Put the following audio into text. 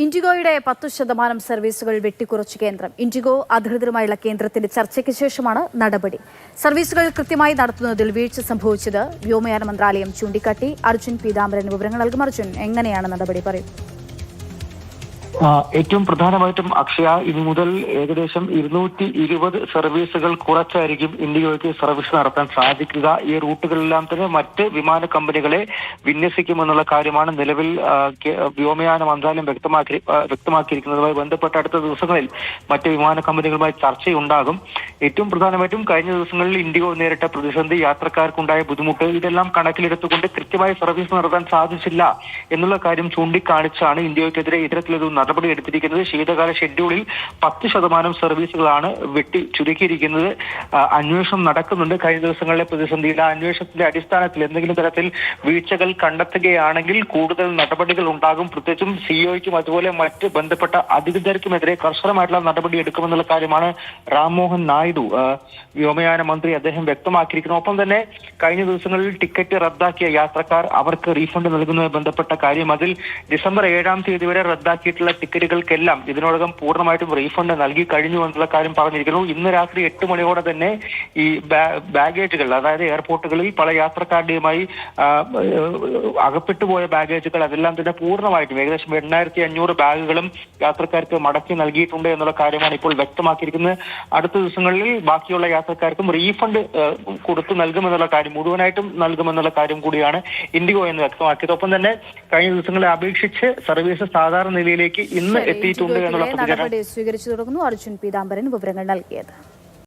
ഇൻഡിഗോയുടെ 10% സർവീസുകൾ വെട്ടിക്കുറച്ച് കേന്ദ്രം. ഇൻഡിഗോ അധികൃതരുമായുള്ള കേന്ദ്രത്തിന്റെ ചർച്ചയ്ക്ക് ശേഷമാണ് നടപടി. സർവീസുകൾ കൃത്യമായി നടത്തുന്നതിൽ വീഴ്ച സംഭവിച്ചത് വ്യോമയാന മന്ത്രാലയം ചൂണ്ടിക്കാട്ടി. അർജുൻ പീതാംബരൻ വിവരങ്ങൾ നൽകും. അർജുൻ, എങ്ങനെയാണ് നടപടി? പറയൂ. ഏറ്റവും പ്രധാനമായിട്ടും അക്ഷയ ഇനി മുതൽ ഏകദേശം 220 സർവീസുകൾ കുറച്ചായിരിക്കും ഇന്ത്യക്ക് സർവീസ് നടത്താൻ സാധിക്കുക. ഈ റൂട്ടുകളിലെല്ലാം തന്നെ മറ്റ് വിമാന കമ്പനികളെ വിന്യസിക്കുമെന്നുള്ള കാര്യമാണ് നിലവിൽ വ്യോമയാന മന്ത്രാലയം വ്യക്തമാക്കിയിരിക്കുന്നതുമായി ബന്ധപ്പെട്ട അടുത്ത ദിവസങ്ങളിൽ മറ്റ് വിമാന കമ്പനികളുമായി ചർച്ചയുണ്ടാകും. ഏറ്റവും പ്രധാനമായിട്ടും കഴിഞ്ഞ ദിവസങ്ങളിൽ ഇൻഡിഗോ നേരിട്ട പ്രതിസന്ധി, യാത്രക്കാർക്കുണ്ടായ ബുദ്ധിമുട്ട്, ഇതെല്ലാം കണക്കിലെടുത്തുകൊണ്ട് കൃത്യമായി സർവീസ് നടത്താൻ സാധിച്ചില്ല എന്നുള്ള കാര്യം ചൂണ്ടിക്കാണിച്ചാണ് ഇന്ത്യക്കെതിരെ ഇത്തരത്തിലൊരു നടപടി എടുത്തിരിക്കുന്നത്. ശീതകാല ഷെഡ്യൂളിൽ 10% സർവീസുകളാണ് ചുരുക്കിയിരിക്കുന്നത്. അന്വേഷണം നടക്കുന്നുണ്ട്. കഴിഞ്ഞ ദിവസങ്ങളിലെ പ്രതിസന്ധിയുടെ അന്വേഷണത്തിന്റെ അടിസ്ഥാനത്തിൽ എന്തെങ്കിലും തരത്തിൽ വീഴ്ചകൾ കണ്ടെത്തുകയാണെങ്കിൽ കൂടുതൽ നടപടികൾ ഉണ്ടാകും. പ്രത്യേകിച്ചും സിഇഒയ്ക്കും അതുപോലെ മറ്റ് ബന്ധപ്പെട്ട അധികൃതർക്കുമെതിരെ കർശനമായിട്ടുള്ള നടപടി എടുക്കുമെന്നുള്ള കാര്യമാണ് രാംമോഹൻ നായിഡു, വ്യോമയാന മന്ത്രി, അദ്ദേഹം വ്യക്തമാക്കിയിരിക്കുന്നു. ഒപ്പം തന്നെ കഴിഞ്ഞ ദിവസങ്ങളിൽ ടിക്കറ്റ് റദ്ദാക്കിയ യാത്രക്കാർ അവർക്ക് റീഫണ്ട് നൽകുന്നതുമായി ബന്ധപ്പെട്ട കാര്യം, അതിൽ ഡിസംബർ 7 വരെ റദ്ദാക്കിയിട്ടുള്ള ടിക്കറ്റുകൾക്കെല്ലാം ഇതിനോടകം പൂർണ്ണമായിട്ടും റീഫണ്ട് നൽകി കഴിഞ്ഞു എന്നുള്ള കാര്യം പറഞ്ഞിരിക്കുന്നു. ഇന്ന് രാത്രി 8 മണിയോടെ തന്നെ ഈ ബാഗേജുകൾ, അതായത് എയർപോർട്ടുകളിൽ പല യാത്രക്കാരുടെയുമായി അകപ്പെട്ടുപോയ ബാഗേജുകൾ, അതെല്ലാം തന്നെ പൂർണ്ണമായിട്ടും ഏകദേശം 8500 ബാഗുകളും യാത്രക്കാർക്ക് മടക്കി നൽകിയിട്ടുണ്ട് എന്നുള്ള കാര്യമാണ് ഇപ്പോൾ വ്യക്തമാക്കിയിരിക്കുന്നത്. അടുത്ത ദിവസങ്ങളിൽ ബാക്കിയുള്ള യാത്രക്കാർക്കും റീഫണ്ട് കൊടുത്തു നൽകുമെന്നുള്ള കാര്യം, മുഴുവനായിട്ടും നൽകുമെന്നുള്ള കാര്യം കൂടിയാണ് ഇൻഡിഗോ എന്ന് വ്യക്തമാക്കിയത്. ഒപ്പം തന്നെ കഴിഞ്ഞ ദിവസങ്ങളെ അപേക്ഷിച്ച് സർവീസ് സാധാരണ നിലയിലേക്ക് ഇന്ന് എത്തിയിട്ടുണ്ട് എന്നുള്ള നടപടി സ്വീകരിച്ചു തുടങ്ങുന്നു. അർജുൻ പീതാംബരൻ വിവരങ്ങൾ നൽകിയത്.